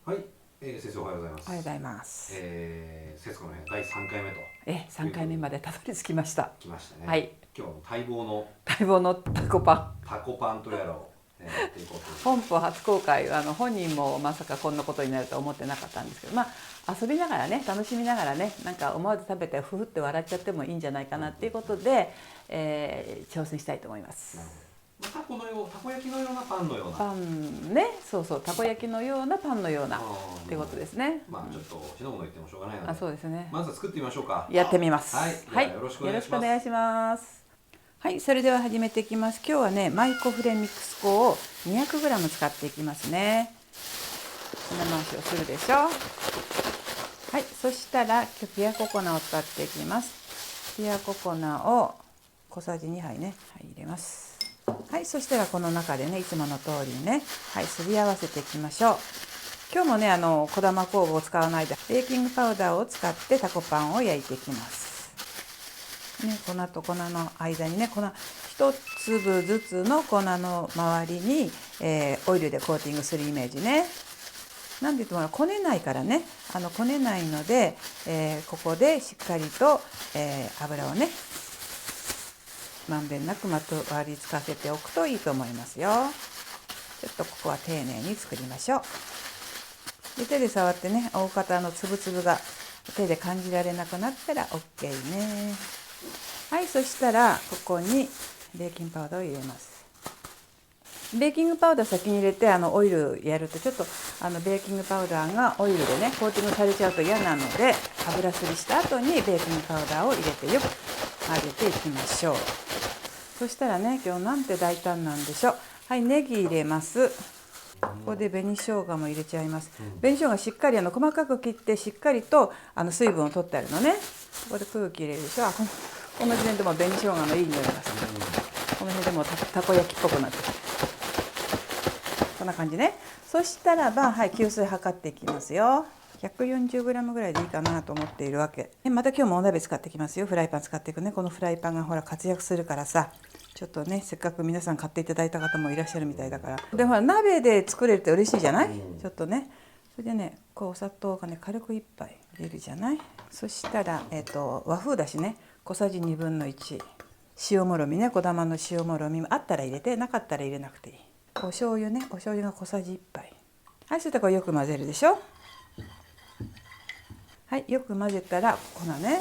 はい、先生おはようございます。おはようございます。節子の部屋第3回目と3回目までたどり着きました。来ましたね。はい。今日は待望の待望のタコパン。タコパンとやらをやっていこうと本邦初公開、本人もまさかこんなことになるとは思ってなかったんですけど、遊びながらね、楽しみながらね、なんか思わず食べてふふって笑っちゃってもいいんじゃないかなっていうことで、挑戦したいと思います。なるほど。たこ焼きのようなパンのような。パンね、そうそう、たこ焼きのようなパンのようなっていうことですね。ちょっと火のもの言ってもしょうがないので。そうですね。まずは作ってみましょうか。やってみます。はい、よろしくお願いします。よろしくお願いします。はい、それでは始めていきます。今日はね、マイコフレミックス粉を 200g 使っていきますね。粉回しをするでしょ。はい、そしたら今日ピアココナを使っていきます。ピアココナを小さじ2杯ね、入れます。はい、そしたらこの中でね、いつもの通りにね、はい、すり合わせていきましょう。今日もね、小玉酵母を使わないでベーキングパウダーを使ってタコパンを焼いていきます。ね、粉と粉の間にね、粉一粒ずつの粉の周りに、オイルでコーティングするイメージね。なんで言ってもこねないからね、こねないので、ここでしっかりと、油をねまんべんなくまとわりつかせておくといいと思いますよ。ちょっとここは丁寧に作りましょう。で手で触ってね、大方のつぶつぶが手で感じられなくなったら OK ね。はい、そしたらここにベーキングパウダーを入れます。ベーキングパウダー先に入れてオイルやるとちょっとベーキングパウダーがオイルでねコーティングされちゃうと嫌なので、油すりした後にベーキングパウダーを入れてよく混ぜていきましょう。そしたらね、今日なんて大胆なんでしょう。はい、ネギ入れます。ここで紅生姜も入れちゃいます。紅生姜しっかり細かく切ってしっかりと水分を取ってあるのね。ここで空気入れるでしょ。この時点でも紅生姜のいい匂いがする。この辺でもたこ焼きっぽくなってる。こんな感じね。そしたらば、はい、吸水測っていきますよ。140g ぐらいでいいかなと思っているわけ。また今日もお鍋使ってきますよ。フライパン使っていくね。このフライパンがほら活躍するからさ、ちょっとね、せっかく皆さん買っていただいた方もいらっしゃるみたいだから。でほら鍋で作れるって嬉しいじゃない？ちょっとね。それでね、こうお砂糖がね軽く1杯入れるじゃない？そしたら和風だしね、小さじ1/2。塩もろみね、小玉の塩もろみあったら入れて、なかったら入れなくていい。お醤油ね、お醤油が小さじ1杯。はい、そしたらこれよく混ぜるでしょ。はい、よく混ぜたら粉ね、下側に寄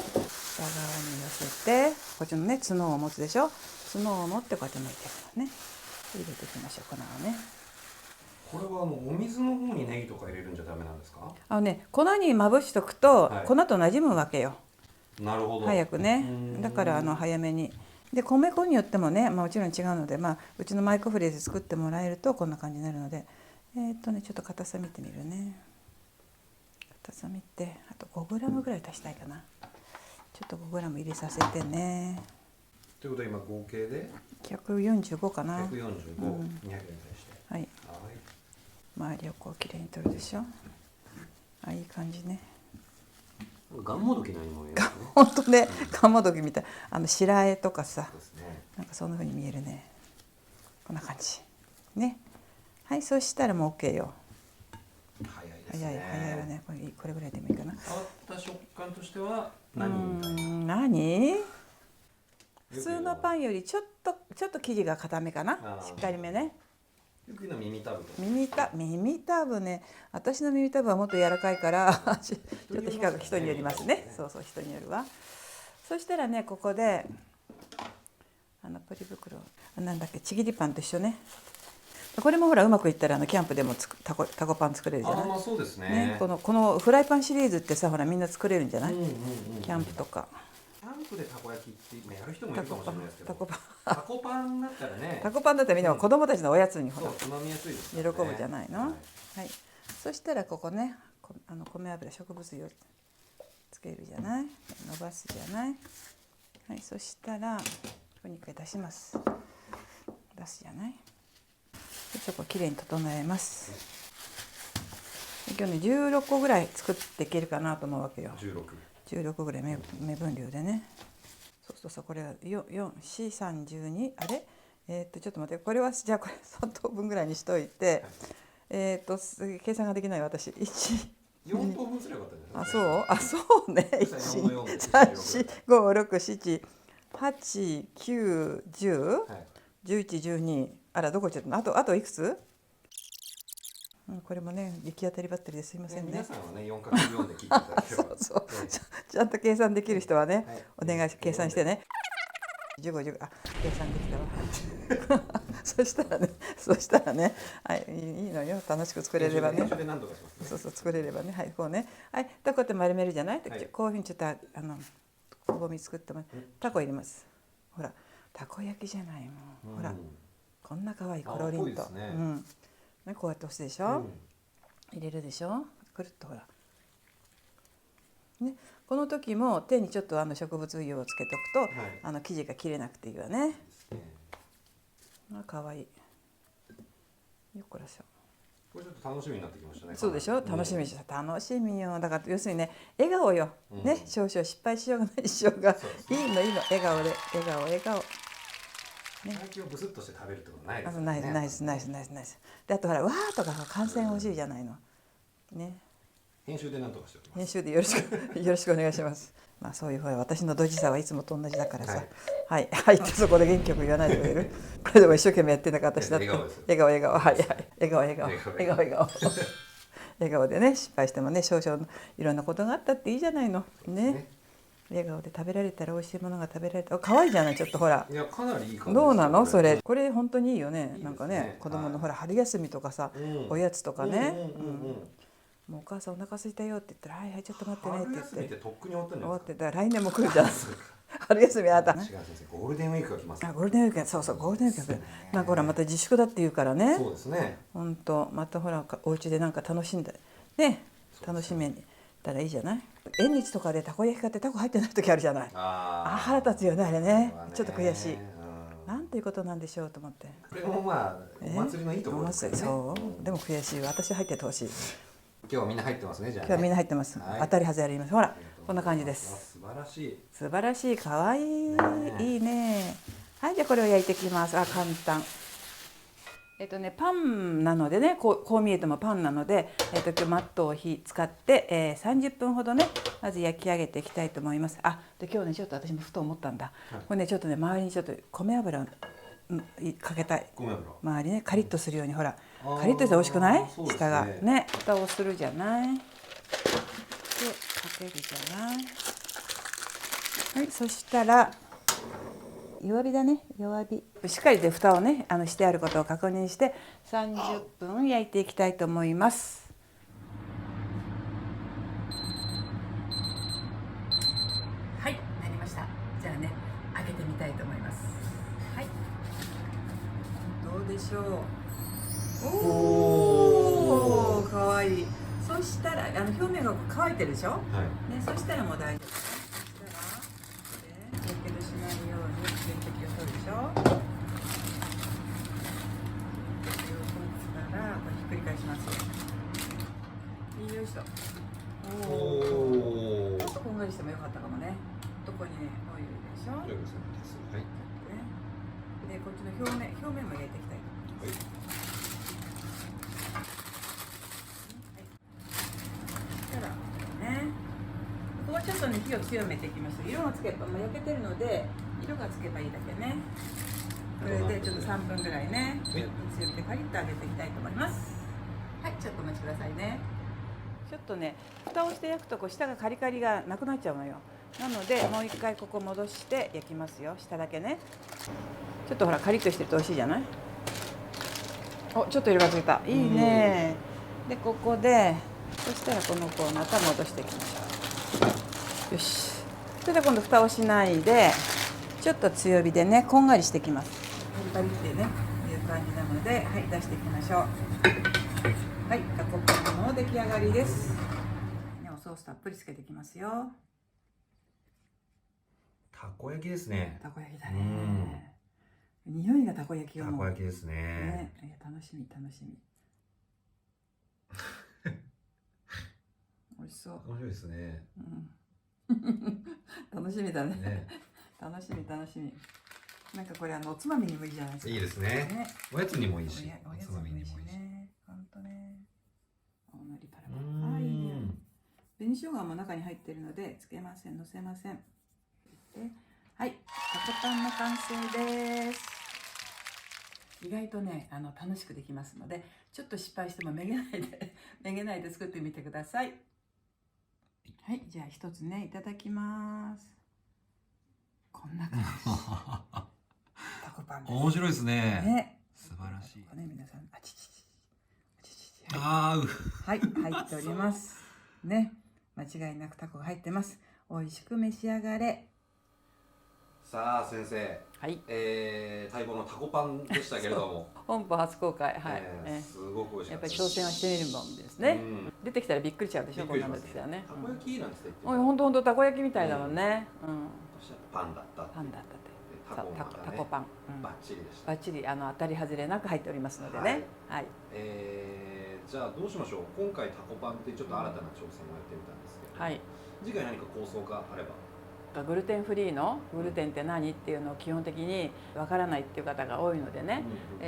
せて、こっちのね角を持つでしょ。角を持ってこうやって巻いていくのね。入れていきましょう、粉をね。これはお水の方にネギとか入れるんじゃダメなんですか？粉にまぶしとくと、はい、粉と馴染むわけよ。なるほど。早くね。だから早めに。で米粉によってもね、もちろん違うので、うちのマイクフレーズ作ってもらえるとこんな感じになるので、ちょっと硬さ見てみるね。硬さ見て、あと 5g ぐらい足したいかな。ちょっと 5g 入れさせてね。ということは今合計で145かな。145、200に対して。はい。周りをこうきれいに取るでしょ。いい感じね。がんもどきのようにも見えますね。本当ね、がんもどきみたい。白あえとかさ、なんかそんな風に見えるね。こんな感じ。ね。はい、そしたらもう OK よ。早いですね。早いわね。これぐらいでもいいかな。触った食感としては何？普通のパンよりちょっと生地が固めかな。しっかりめね。よく言うの耳たぶと。耳たぶね。私の耳たぶはもっと柔らかいからちょっと人によりますね。そうそう、人によるわ。そしたらね、ここでポリ袋なんだっけ、ちぎりパンと一緒ね。これもほらうまくいったらキャンプでもタコパン作れるじゃない。そうですね。このフライパンシリーズってさ、ほらみんな作れるんじゃない？キャンプとか。キャンプでたこ焼きってやる人もいるかもしれないですけど、タコパンだったらね。タコパンだったらみんな子供たちのおやつにほらつまみやすいです喜ぶじゃないの。はい。そしたらここね、米油植物油つけるじゃない。伸ばすじゃない。はい。そしたらここに一回出します。出すじゃない。ちょっときれいに整えます。今日ね16個ぐらい作っていけるかなと思うわけよ。16ぐらい目分量でね。そうするとさ、これは4、4、4、32あれちょっと待って、これはじゃあこれ3等分ぐらいにしといて、計算ができない私。1、4等分すればよかったあ、じそう、あ、そうね。1、そしたら4の4 3、4、5、6、7、8、9、10、ゃん。はい。11、12。あら、どこ行っちゃったの？あといくつ？これもね、行き当たりばったりですいませんね。皆さんはね、4×4 で切っていただければ。そう、ちゃんと計算できる人はね、はいお願いし、計算してね。15、15、あ、計算できたわ。そしたらね、はい、いいのよ、楽しく作れればね。編集で何とかしますね。そうそう、作れればね、はい、こうね、はい、タコって丸めるじゃない、はい、こういうふうにちょっとくぼみ作っても、タコ入れます。ほら、たこ焼きじゃないもん、ほら、こんな可愛いコロリンと、ね、こうやって押すでしょ、入れるでしょ、くるっとほら。ね、この時も手にちょっと植物油をつけておくと、生地が切れなくていいわね。可愛い。よっこらしょ。これちょっと楽しみになってきましたね。そうでしょ、楽しみ楽しみよ。だから要するにね、笑顔よ。ね、少々失敗しようがないしようが、いいのいいの、笑顔で、笑顔。最近をブスッとして食べるってことないですね。ナイス。で、あとほら、わーとか観戦欲しいじゃないの。ね。編集で何とかしておきます。編集でよろしくお願いします。まあそういうほら、私のドジさはいつもと同じだからさ、はいってそこで元気よく言わないでくれる。これでも一生懸命やってんだから私だって。笑顔、はい、笑顔でね、失敗してもね、少々いろんなことがあったっていいじゃないの。ね。笑顔で食べられたら美味しいものが食べられた。可愛いじゃない、ちょっとほら。いや、かなりいい感じ。どうなのそれ。これ本当にいいよね。なんかね、子供のほら春休みとかさ、おやつとかね。もうお母さんお腹空いたよって言ったら、はいちょっと待ってねって言って。春休みってとっくに終わってんの？終わってたら来年も来るじゃん。春休みあった。違う先生、ゴールデンウィークが来ます。ゴールデンウィーク、そうゴールデンウィーク。なんかほらまた自粛だって言うからね。そうですね。本当またほらお家でなんか楽しんでね、楽しめたらいいじゃない。縁日とかでたこ焼き買ってタコ入ってない時あるじゃない。腹立つよねあれね。ちょっと悔しい。なんていうことなんでしょうと思って。これもまあお祭りのいいところですね。そうでも悔しい。私入っててほしい。今日はみんな入ってますね。じゃあ。今日はみんな入ってます。当たり外れあります。ほらこんな感じです。素晴らしい、可愛い、いいね。はい、じゃあこれを焼いていきます。簡単。パンなのでね、こう見えてもパンなので、今日マットを使って、30分ほどね、まず焼き上げていきたいと思います。で今日ねちょっと私もふと思ったんだ。これねちょっとね周りにちょっと米油をかけたい。周りねカリッとするように、ほらカリッとして美味しくない？下がね、蓋をするじゃない。でかけるじゃない。はい、そしたら弱火だね、弱火。しっかりで蓋をねしてあることを確認して30分焼いていきたいと思います。はい、なりました。じゃあね開けてみたいと思います。はい、どうでしょう。おお、かわいい。そしたら表面が乾いてるでしょ、ね、そしたらもう大丈夫。やけどしないように水滴を取るでしょ。水を取ったらこれひっくり返します。よいしょ。ちょっとこんがりしてもよかったかもね。どこにねオイルでしょ。はい。でこっちの表面も焼いていきたいと思います。ここはちょっとね火を強めていきましょう。色がつけば、焼けてるので色がつけばいいだけね。これでちょっと3分ぐらいね強めてカリッと揚げていきたいと思います。はい、ちょっとお待ちくださいね。ちょっとね蓋をして焼くと下がカリカリがなくなっちゃうのよ。なのでもう一回ここ戻して焼きますよ。下だけね。ちょっとほらカリッとしてると美味しいじゃない。ちょっと色がついた。いいね。でここでそしたらこの子をまた戻していきましょう。よし。それで今度蓋をしないでちょっと強火でねこんがりしていきます。パリパリってねいう感じなので、はい、出していきましょう。はい、タコパンの出来上がりです。おソースたっぷりつけていきますよ。たこ焼きですね。たこ焼きだね。匂いがたこ焼きよ。たこ焼きですね。楽しみ。美味しそう。面白いですね。楽しみだね。楽しみ。なんかこれおつまみにもいいじゃないですか。いいですね。おやつにもいいし、おつまみにもいいし。本当ね。生姜も中に入っているのでつけません、のせません。で、はい、タコパンの完成です。意外とね楽しくできますので、ちょっと失敗してもめげないで作ってみてください。はい、じゃあ一つねいただきます。こんな感じ。タコパンです。面白いですね。ね、素晴らしい。ね、皆さん、あちちちあーう。はい、入っております。ね、間違いなくタコが入ってます。美味しく召し上がれ。さあ先生、はい、待望のタコパンでしたけれども本邦初公開、はい、すごく美味しかったです。やっぱり挑戦はしてみるもんですね。うん、出てきたらびっくりしちゃうでしょ、こんなのですよね。たこ焼きなんですね。本当たこ焼きみたいだもんね。そしたらパンだったって。パンだったって。タコパン。バッチリでした。バッチリ当たり外れなく入っておりますのでね。はい。じゃあどうしましょう。今回タコパンってちょっと新たな挑戦をやってみたんですけど、はい。次回何か構想があれば。グルテンフリーのグルテンって何っていうのを基本的にわからないっていう方が多いのでね、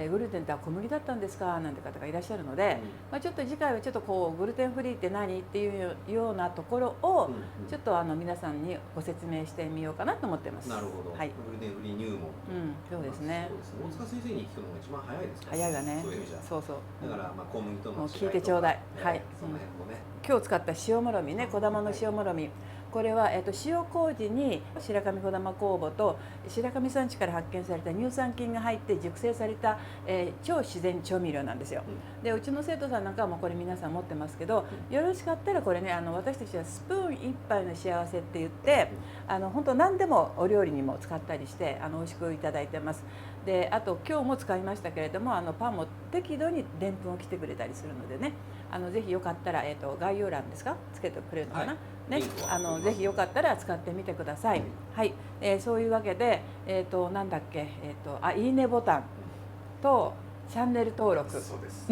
グルテンって小麦だったんですかなんて方がいらっしゃるので、ちょっと次回はちょっとこうグルテンフリーって何っていうようなところをちょっと皆さんにご説明してみようかなと思ってます。なるほど。はい。グルテンフリー入門。そうですね。大塚先生に聞くのが一番早いですから。早いがね。そういう意味じゃ。そうそう。だから小麦との違いとか。もう聞いてちょうだい。はい。その辺もね。今日使った塩もろみね、小玉の塩もろみ。これは、塩麹に白神小玉酵母と白神山地から発見された乳酸菌が入って熟成された、超自然調味料なんですよ。でうちの生徒さんなんかはもうこれ皆さん持ってますけど、よろしかったらこれね私たちはスプーン一杯の幸せって言って本当何でもお料理にも使ったりして美味しくいただいてます。であと今日も使いましたけれどもパンも適度にでんぷんをきてくれたりするのでねぜひよかったら、概要欄ですかつけてくれるのかな、ね、ぜひよかったら使ってみてください。はい、そういうわけで、なんだっけ、いいねボタンとチャンネル登録。そうです。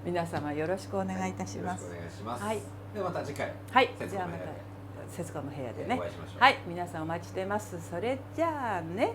皆様よろしくお願いいたします。よろしくお願いします。はい。ではまた次回。はい。じゃあまた節子の部屋でね。はい、皆さんお待ちしてます。それじゃあね。